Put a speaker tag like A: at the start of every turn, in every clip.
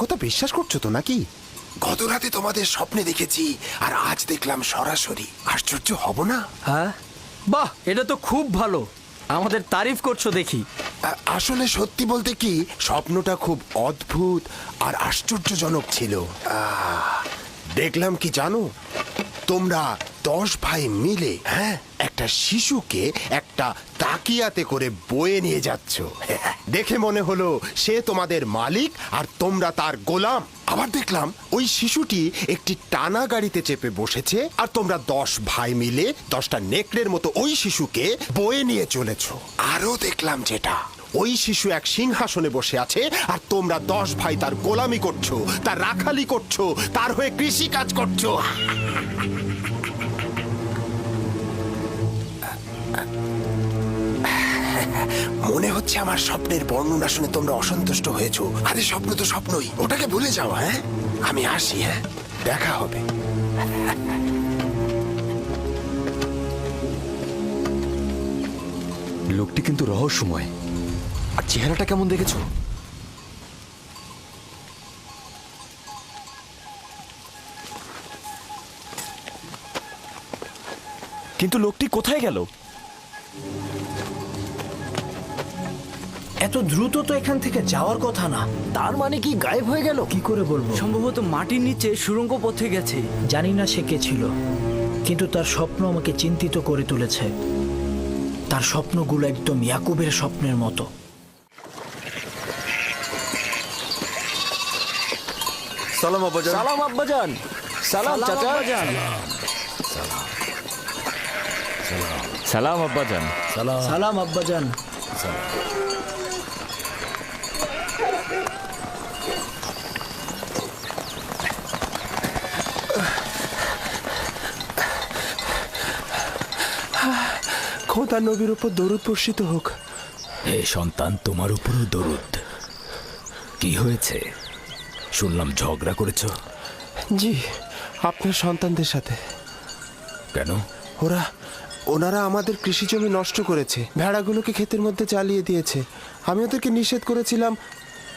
A: কথা বিশ্বাস করছো তো নাকি?
B: গত রাতে তোমাদের স্বপ্নে দেখেছি আর আজ দেখলাম সরাসরি। আশ্চর্য হব না?
C: হ্যাঁ, বাহ, এটা তো খুব ভালো। আমাদের তারিফ করছো দেখি।
B: আসলে সত্যি বলতে কি, স্বপ্নটা খুব অদ্ভুত আর আশ্চর্যজনক ছিল। দেখলাম কি জানো, তোমরা 10 ভাই মিলে একটা শিশুকে একটা তাকিয়াতে করে বয়ে নিয়ে যাচ্ছ। দেখে মনে হলো সে তোমাদের মালিক আর তোমরা তার গোলাম। আবার দেখলাম ওই শিশুটি একটি টানা গাড়িতে চেপে বসেছে আর তোমরা 10 ভাই মিলে 10টা নেকড়ের মতো ওই শিশুকে বয়ে নিয়ে চলেছ। আরও দেখলাম যেটা, ওই শিশু এক সিংহাসনে বসে আছে আর তোমরা 10 ভাই তার গোলামি করছো, তার রাখালি করছো, তার হয়ে কৃষি কাজ করছো। মনে হচ্ছে আমার স্বপ্নের বর্ণনা শুনে তোমরা অসন্তুষ্ট হয়েছো। আরে স্বপ্ন তো স্বপ্নই, ওটাকে ভুলে যাও। আমি আসি, দেখা হবে।
D: লোকটি কিন্তু রহস্যময়। আর চেহারাটা কেমন দেখেছো? কিন্তু লোকটি কোথায় গেল?
E: এত দ্রুত তো এখান থেকে যাওয়ার কথা না। তার মানে কি গায়েব হয়ে গেল? কি করে বলবো?
C: সম্ভবত মাটির নিচে সুড়ঙ্গ পথে গেছে।
E: জানি না সে কে ছিল, কিন্তু তার স্বপ্ন আমাকে চিন্তিত করে তুলেছে। তার স্বপ্নগুলো একদম ইয়াকুবের স্বপ্নের মতো।
D: সালাম আব্বাজান।
C: সালাম আব্বাজান। সালাম চাচা।
F: সালাম আব্বাজান।
E: সালাম আব্বাজান।
A: খোদা নবীর উপর দরুদ বর্ষিত হোক।
G: হে সন্তান, তোমার উপরও দরুদ। কি হয়েছে? শুনলাম ঝগড়া করেছ।
A: জি, আপনার সন্তানদের সাথে।
G: কেন?
A: ওনারা আমাদের কৃষি জমি নষ্ট করেছে, ভেড়াগুলোকে ক্ষেতের মধ্যে চালিয়ে দিয়েছে। আমি ওদেরকে নিষেধ করেছিলাম,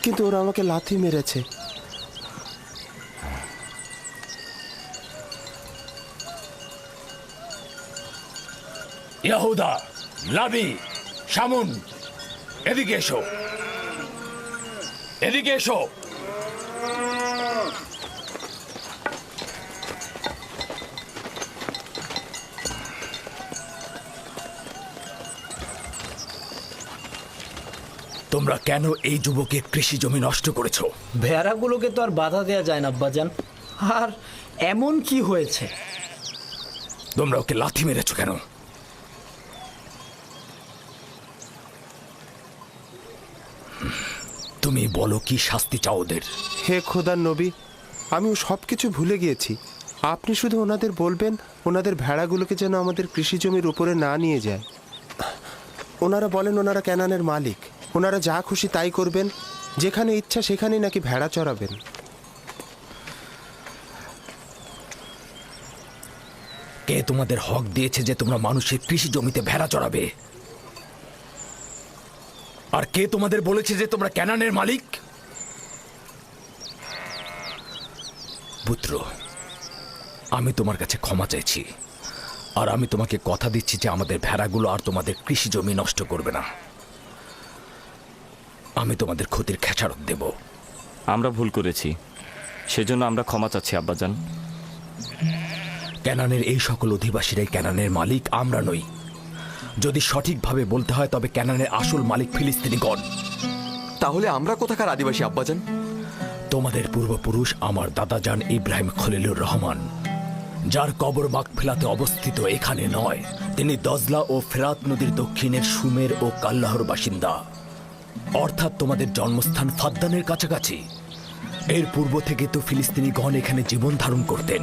A: কিন্তু ওরা আমাকে লাথি মেরেছে।
G: ইয়াহুদা, লাবি, শামুন, এদিকে এসো, এদিকে এসো। তোমরা কেন এই যুবকের কৃষি জমি নষ্ট করেছো?
E: ভেড়াগুলোকে তো আর বাধা দেওয়া যায় না আব্বাজান। আর এমন কি হয়েছে?
G: তোমরা ওকে লাথি মেরেছো কেন? তুমি বলো, কি শাস্তি চাও ওদের?
A: হে খোদার নবী, আমি সব কিছু ভুলে গিয়েছি। আপনি শুধু ওনাদের বলবেন ওনাদের ভেড়াগুলোকে যেন আমাদের কৃষি জমির উপরে না নিয়ে যায়। ওনারা বলেন ওনারা ক্যানানের মালিক, ওনারা যা খুশি তাই করবেন, যেখানে ইচ্ছা সেখানেই নাকি ভেড়া চড়াবেন।
G: কে তোমাদের হক দিয়েছে যে তোমরা মানুষের কৃষি জমিতে ভেড়া চড়াবে? আর কে তোমাদের বলেছে যে তোমরা ক্যানানের মালিক? পুত্র, আমি তোমার কাছে ক্ষমা চাইছি, আর আমি তোমাকে কথা দিচ্ছি যে আমাদের ভেড়াগুলো আর তোমাদের কৃষি জমি নষ্ট করবে না। আমি তোমাদের ক্ষতির খেসারত দেব।
F: আমরা ভুল করেছি, সেজন্য আমরা ক্ষমা চাচ্ছি আব্বাজান।
G: ক্যানানের এই সকল অধিবাসীরাই ক্যানানের মালিক, আমরা নই। যদি সঠিকভাবে বলতে হয় তবে ক্যানানের আসল মালিক ফিলিস্তিনিগণ।
D: তাহলে আমরা কোথাকার আদিবাসী আব্বাজান?
G: তোমাদের পূর্বপুরুষ আমার দাদাজান ইব্রাহিম খলিলুর রহমান, যার কবর মাকফিলাতে অবস্থিত এখানে নয়। তিনি দজলা ও ফেরাত নদীর দক্ষিণের সুমের ও কাল্লাহর বাসিন্দা, অর্থাৎ তোমাদের জন্মস্থান ফাদ্দানের কাছাকাছি। এর পূর্ব থেকে তো ফিলিস্তিনিগণ এখানে জীবন ধারণ করতেন।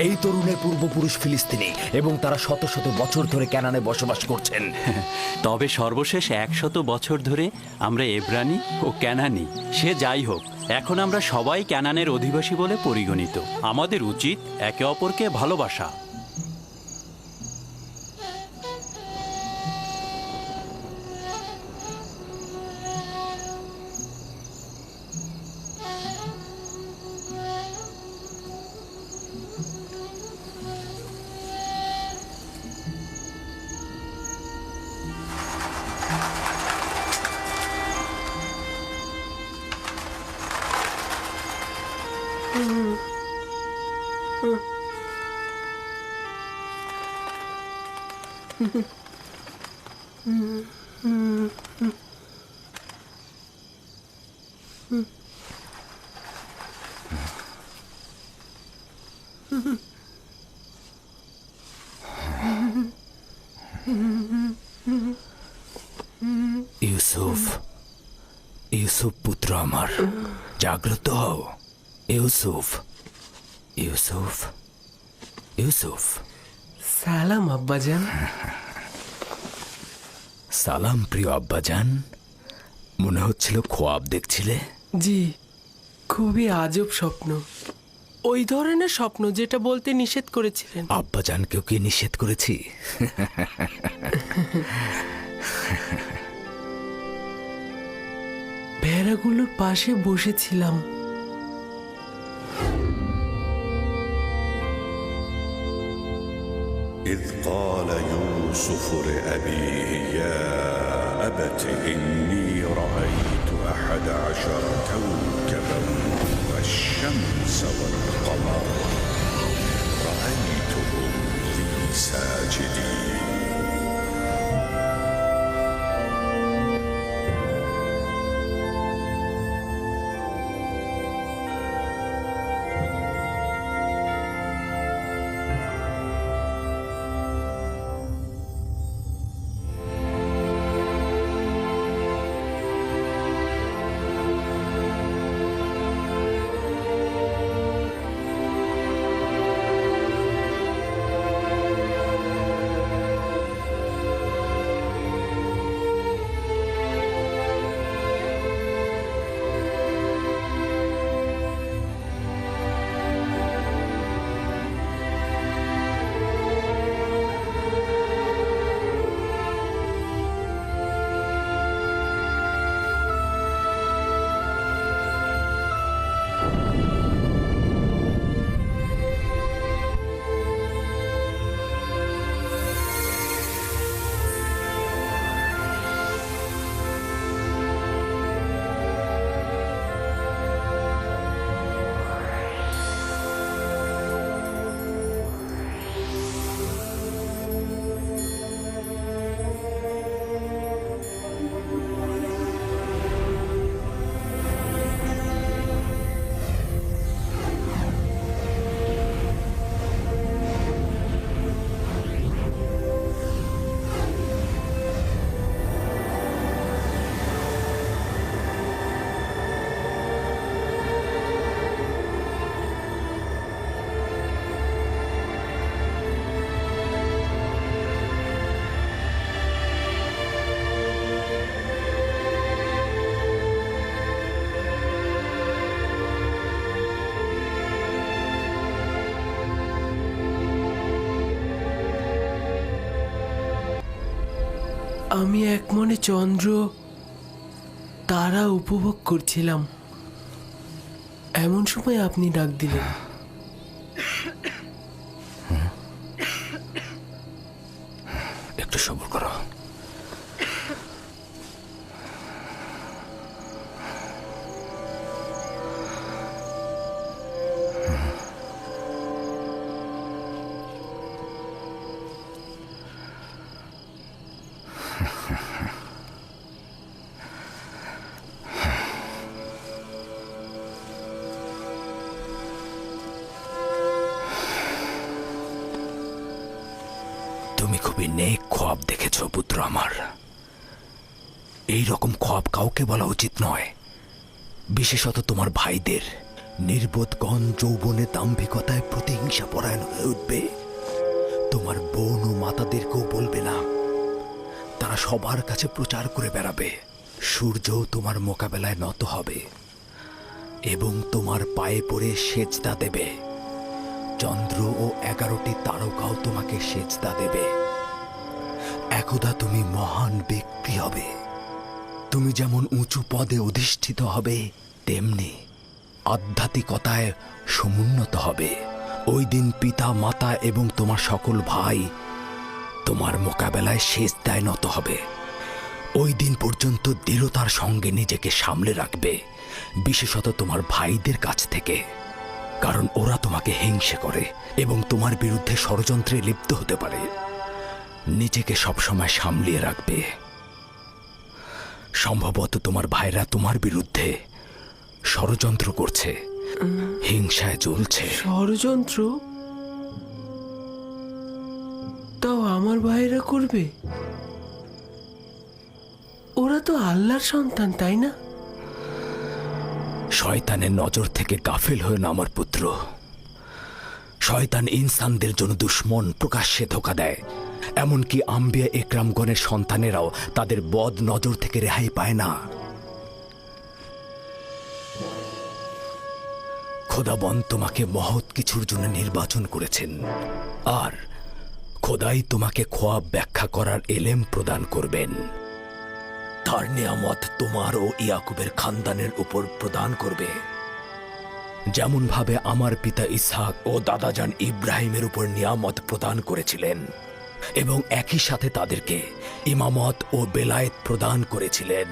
G: এই তরুণের পূর্বপুরুষ ফিলিস্তিনি এবং তারা শত শত বছর ধরে ক্যানানে বসবাস করছেন।
H: তবে সর্বশেষ 100 বছর ধরে আমরা এব্রানি ও ক্যানানি। সে যাই হোক, এখন আমরা সবাই ক্যানানের অধিবাসী বলে পরিগণিত। আমাদের উচিত একে অপরকে ভালোবাসা।
G: ইউসুফ, ইউসুফ পুত্র আমার, জাগ্রত হও। ইউসুফ, ইউসুফ, ইউসুফ।
I: সালাম আব্বাজান।
G: সালাম প্রিয় আব্বাজান। মনে হচ্ছিল খোয়াব দেখছিলে।
I: জি, খুবই আজব স্বপ্ন, ওই ধরনের স্বপ্ন যেটা বলতে নিষেধ করেছিলেন।
G: আব্বাজানকেও কি নিষেধ করেছি?
I: ভেড়াগুলোর পাশে বসেছিলাম।
J: إذ قال يوسف لأبيه يا أبت إني رأيت 11 كوكبا والشمس والقمر رأيتهم لي ساجدين
I: আমি এক মনে চন্দ্র তারা উপভোগ করছিলাম, এমন সময় আপনি ডাক দিলেন।
G: একটু সবর করো। তুমি খুবই নেক খোয়াব দেখেছ পুত্র আমার। এই রকম খোয়াব কাউকে বলা উচিত নয়, বিশেষত তোমার ভাইদের। নির্বোধগণ যৌবনে দাম্ভিকতায় প্রতিহিংসা পরায়ণ হয়ে উঠবে। তোমার বোন ও মাতাদেরকেও বলবে না, তারা সবার কাছে প্রচার করে বেড়াবে। সূর্যও তোমার মোকাবেলায় নত হবে এবং তোমার পায়ে পড়ে সেজদা দেবে। চন্দ্র ও 11টি তারকাও তোমাকে সেজদা দেবে। একদা তুমি মহান ব্যক্তি হবে। তুমি যেমন উঁচু পদে অধিষ্ঠিত হবে, তেমনি আধ্যাত্মিকতায় সমুন্নত হবে। ওই দিন পিতা মাতা এবং তোমার সকল ভাই তোমার মোকাবেলায় সেজদায় নত হবে। ওই দিন পর্যন্ত দৃঢ়তার সঙ্গে নিজেকে সামলে রাখবে, বিশেষত তোমার ভাইদের কাছ থেকে। কারণ ওরা তোমাকে হিংসে করে এবং তোমার বিরুদ্ধে ষড়যন্ত্রে লিপ্ত হতে পারে। নিজেকে সবসময় সামলিয়ে রাখবে। সম্ভবত তোমার ভাইরা তোমার বিরুদ্ধে ষড়যন্ত্র করছে, হিংসায় জ্বলছে।
I: ষড়যন্ত্র? তাও আমার ভাইরা করবে? ওরা তো আল্লাহর সন্তান, তাই না?
G: শয়তানের নজর থেকে গাফিল হয়ে না আমার পুত্র। শয়তান ইনসানদের জন্য দুশ্মন, প্রকাশ্যে ধোঁকা দেয়। এমনকি আম্বিয়া একরামগণের সন্তানেরাও তাদের বদ নজর থেকে রেহাই পায় না। খোদাবন তোমাকে মহৎ কিছুর জন্য নির্বাচন করেছেন, আর খোদাই তোমাকে খোয়াব ব্যাখ্যা করার এলেম প্রদান করবেন। তার নিয়ামত তোমার ও ইয়াকুবের খানদানের উপর প্রদান করবে, যেমন ভাবে আমার পিতা ইসহাক ও দাদাজান ইব্রাহিমের উপর নিয়ামত প্রদান করেছিলেন এবং একই সাথে তাদেরকে ইমামত ও বেলায়েত প্রদান করেছিলেন।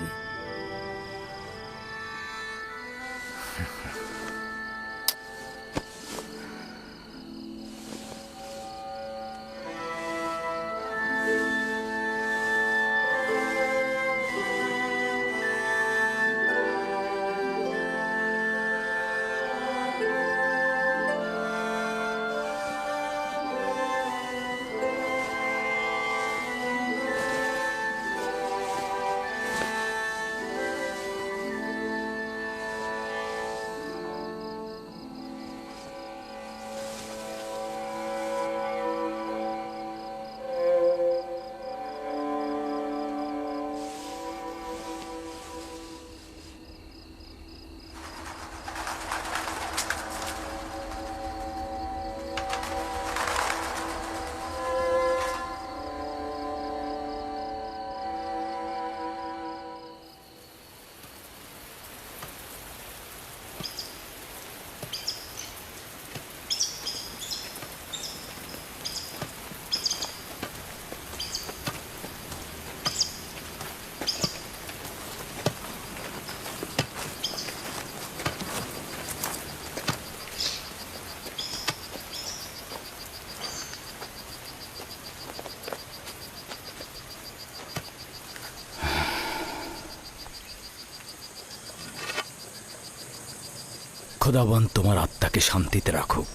G: খোদাবন তোমার আত্মাকে শান্তিতে রাখুক।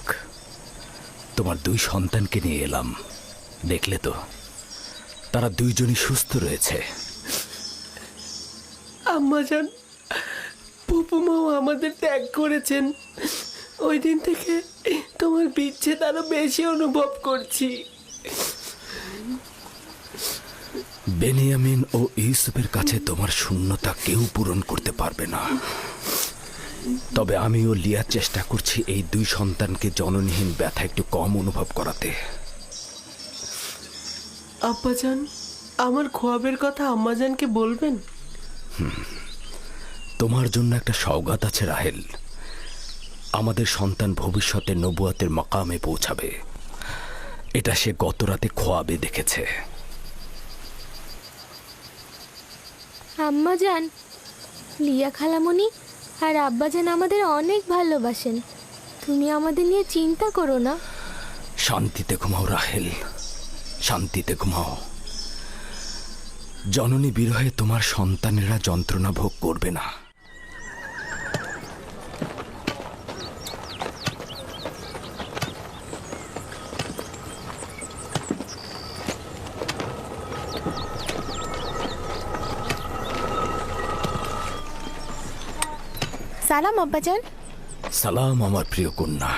G: তোমার দুই সন্তানকে নিয়ে এলাম, দেখলে তো তারা দুইজনই সুস্থ রয়েছে।
I: আম্মাজান, পুপুমাও আমাদের ত্যাগ করেছেন। ওই দিন থেকে তোমার বিচ্ছেদ আরো বেশি অনুভব করছি।
G: বেনিয়ামিন ও ইউসুফের কাছে তোমার শূন্যতা কেউ পূরণ করতে পারবে না। তবে আমিও লিয়ার চেষ্টা করছি এই দুই সন্তানকে জননীহীন ব্যথা একটু কম অনুভব করাতে।
I: আব্বাজান, আমার খোয়াবের কথা আম্মাজানকে বলবেন?
G: তোমার জন্য একটা সওগাত আছে রাহেল। আমাদের সন্তান ভবিষ্যতে নবুয়াতের মাকামে পৌঁছাবে, এটা সে গত রাতে খোয়াবে দেখেছে।
K: আম্মাজান, লিয়া খালামণি আর আব্বাজান আমাদের অনেক ভালোবাসেন। তুমি আমাদের নিয়ে চিন্তা করো না।
G: শান্তিতে ঘুমাও রাহেল, শান্তিতে ঘুমাও। জননী বিরহে তোমার সন্তানেরা যন্ত্রণা ভোগ করবে না।
K: সালাম আব্বাজান।
G: সালাম আমার প্রিয় কন্যা।